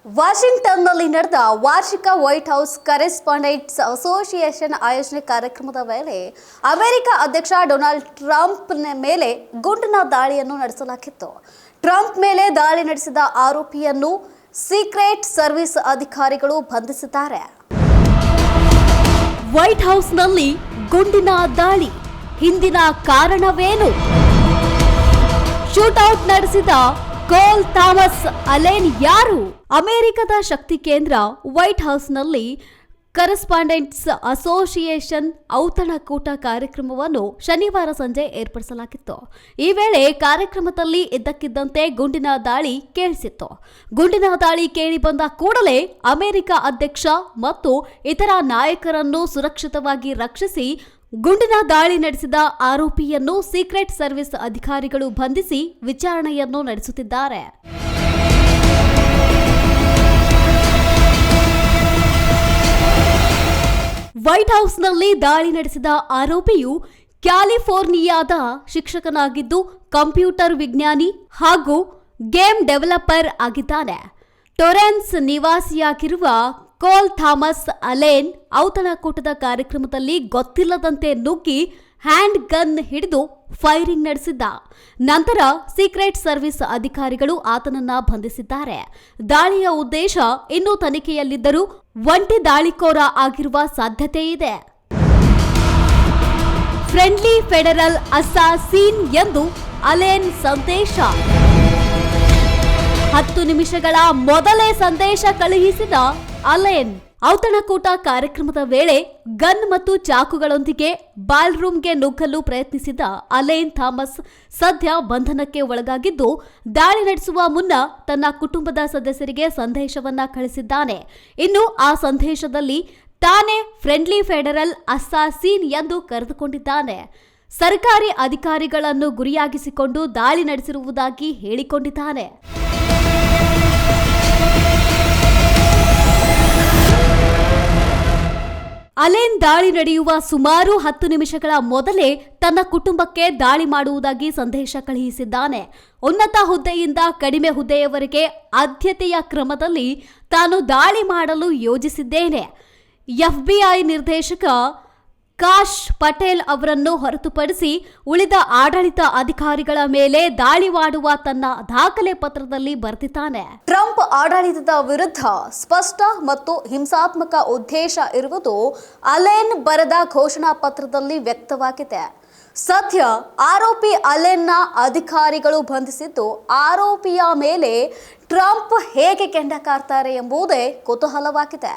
ವಾಷಿಂಗ್ಟನ್ನಲ್ಲಿ ನಡೆದ ವಾರ್ಷಿಕ ವೈಟ್ ಹೌಸ್ ಕರೆಸ್ಪಾಂಡೆಂಟ್ಸ್ ಅಸೋಸಿಯೇಷನ್ ಆಯೋಜನೆ ಕಾರ್ಯಕ್ರಮದ ವೇಳೆ ಅಮೆರಿಕ ಅಧ್ಯಕ್ಷ ಡೊನಾಲ್ಡ್ ಟ್ರಂಪ್ ಮೇಲೆ ಗುಂಡಿನ ದಾಳಿಯನ್ನು ನಡೆಸಲಾಗಿತ್ತು. ಟ್ರಂಪ್ ಮೇಲೆ ದಾಳಿ ನಡೆಸಿದ ಆರೋಪಿಯನ್ನು ಸೀಕ್ರೆಟ್ ಸರ್ವಿಸ್ ಅಧಿಕಾರಿಗಳು ಬಂಧಿಸಿದ್ದಾರೆ. ವೈಟ್ ಹೌಸ್ನಲ್ಲಿ ಗುಂಡಿನ ದಾಳಿ ಹಿಂದಿನ ಕಾರಣವೇನು? ಶೂಟೌಟ್ ನಡೆಸಿದ ಕೋಲ್ ಥಾಮಸ್ ಅಲೇನ್ ಯಾರು? ಅಮೆರಿಕದ ಶಕ್ತಿ ಕೇಂದ್ರ ವೈಟ್ ಹೌಸ್ನಲ್ಲಿ ಕರೆಸ್ಪಾಂಡೆಂಟ್ಸ್ ಅಸೋಸಿಯೇಷನ್ ಔತಣಕೂಟ ಕಾರ್ಯಕ್ರಮವನ್ನು ಶನಿವಾರ ಸಂಜೆ ಏರ್ಪಡಿಸಲಾಗಿತ್ತು. ಈ ವೇಳೆ ಕಾರ್ಯಕ್ರಮದಲ್ಲಿ ಇದ್ದಕ್ಕಿದ್ದಂತೆ ಗುಂಡಿನ ದಾಳಿ ಕೇಳಿಸಿತ್ತು. ಗುಂಡಿನ ದಾಳಿ ಕೇಳಿ ಬಂದ ಕೂಡಲೇ ಅಮೆರಿಕ ಅಧ್ಯಕ್ಷ ಮತ್ತು ಇತರ ನಾಯಕರನ್ನು ಸುರಕ್ಷಿತವಾಗಿ ರಕ್ಷಿಸಿ ಗುಂಡಿನ ದಾಳಿ ನಡೆಸಿದ ಆರೋಪಿಯನ್ನು ಸೀಕ್ರೆಟ್ ಸರ್ವಿಸ್ ಅಧಿಕಾರಿಗಳು ಬಂಧಿಸಿ ವಿಚಾರಣೆಯನ್ನು ನಡೆಸುತ್ತಿದ್ದಾರೆ. ವೈಟ್ ಹೌಸ್ನಲ್ಲಿ ದಾಳಿ ನಡೆಸಿದ ಆರೋಪಿಯು ಕ್ಯಾಲಿಫೋರ್ನಿಯಾದ ಶಿಕ್ಷಕನಾಗಿದ್ದು ಕಂಪ್ಯೂಟರ್ ವಿಜ್ಞಾನಿ ಹಾಗೂ ಗೇಮ್ ಡೆವಲಪರ್ ಆಗಿದ್ದಾನೆ. ಟೊರೆನ್ಸ್ ನಿವಾಸಿಯಾಗಿರುವ ಕೋಲ್ ಥಾಮಸ್ ಅಲೇನ್ ಔತಣಕೂಟದ ಕಾರ್ಯಕ್ರಮದಲ್ಲಿ ಗೊತ್ತಿಲ್ಲದಂತೆ ನುಗ್ಗಿ ಹ್ಯಾಂಡ್ ಗನ್ ಹಿಡಿದು ಫೈರಿಂಗ್ ನಡೆಸಿದ್ದ. ನಂತರ ಸೀಕ್ರೆಟ್ ಸರ್ವಿಸ್ ಅಧಿಕಾರಿಗಳು ಆತನನ್ನ ಬಂಧಿಸಿದ್ದಾರೆ. ದಾಳಿಯ ಉದ್ದೇಶ ಇನ್ನೂ ತನಿಖೆಯಲ್ಲಿದ್ದರೂ ಒಂಟಿ ದಾಳಿಕೋರ ಆಗಿರುವ ಸಾಧ್ಯತೆ ಇದೆ. ಫ್ರೆಂಡ್ಲಿ ಫೆಡರಲ್ ಅಸ್ಸಾಸಿನ್ ಎಂದು ಅಲೇನ್ ಸಂದೇಶ. 10 ನಿಮಿಷಗಳ ಮೊದಲೇ ಸಂದೇಶ ಕಳುಹಿಸಿದ ಅಲೇನ್ ಔತಣಕೂಟ ಕಾರ್ಯಕ್ರಮದ ವೇಳೆ ಗನ್ ಮತ್ತು ಚಾಕುಗಳೊಂದಿಗೆ ಬಾಲ್ರೂಮ್ಗೆ ನುಗ್ಗಲು ಪ್ರಯತ್ನಿಸಿದ ಅಲೇನ್ ಥಾಮಸ್ ಸದ್ಯ ಬಂಧನಕ್ಕೆ ಒಳಗಾಗಿದ್ದು, ದಾಳಿ ನಡೆಸುವ ಮುನ್ನ ತನ್ನ ಕುಟುಂಬದ ಸದಸ್ಯರಿಗೆ ಸಂದೇಶವನ್ನ ಕಳಿಸಿದ್ದಾನೆ. ಇನ್ನು ಆ ಸಂದೇಶದಲ್ಲಿ ತಾನೇ ಫ್ರೆಂಡ್ಲಿ ಫೆಡರಲ್ ಅಸ್ಸಾಸಿನ್ ಎಂದು ಕರೆದುಕೊಂಡಿದ್ದಾನೆ. ಸರ್ಕಾರಿ ಅಧಿಕಾರಿಗಳನ್ನು ಗುರಿಯಾಗಿಸಿಕೊಂಡು ದಾಳಿ ನಡೆಸಿರುವುದಾಗಿ ಹೇಳಿಕೊಂಡಿದ್ದಾನೆ. ಅಲೇನ್ ದಾಳಿ ನಡೆಯುವ ಸುಮಾರು 10 ನಿಮಿಷಗಳ ಮೊದಲೇ ತನ್ನ ಕುಟುಂಬಕ್ಕೆ ದಾಳಿ ಮಾಡುವುದಾಗಿ ಸಂದೇಶ ಕಳುಹಿಸಿದ್ದಾನೆ. ಉನ್ನತ ಹುದ್ದೆಯಿಂದ ಕಡಿಮೆ ಹುದ್ದೆಯವರೆಗೆ ಆದ್ಯತೆಯ ಕ್ರಮದಲ್ಲಿ ತಾನು ದಾಳಿ ಮಾಡಲು ಯೋಜಿಸಿದ್ದೇನೆ. ಎಫ್ಬಿಐ ನಿರ್ದೇಶಕ ಕಾಶ್ ಪಟೇಲ್ ಅವರನ್ನು ಹೊರತುಪಡಿಸಿ ಉಳಿದ ಆಡಳಿತ ಅಧಿಕಾರಿಗಳ ಮೇಲೆ ದಾಳಿ ಮಾಡುವ ತನ್ನ ದಾಖಲೆ ಪತ್ರದಲ್ಲಿ ಬರೆದಿದ್ದಾನೆ. ಟ್ರಂಪ್ ಆಡಳಿತದ ವಿರುದ್ಧ ಸ್ಪಷ್ಟ ಮತ್ತು ಹಿಂಸಾತ್ಮಕ ಉದ್ದೇಶ ಇರುವುದು ಅಲೇನ್ ಬರೆದ ಘೋಷಣಾ ಪತ್ರದಲ್ಲಿ ವ್ಯಕ್ತವಾಗಿದೆ. ಸದ್ಯ ಆರೋಪಿ ಅಲೇನ್ನ ಅಧಿಕಾರಿಗಳು ಬಂಧಿಸಿದ್ದು, ಆರೋಪಿಯ ಮೇಲೆ ಟ್ರಂಪ್ ಹೇಗೆ ಕೆಂಡ ಕಾರ್ತಾರೆ ಎಂಬುದೇ ಕುತೂಹಲವಾಗಿದೆ.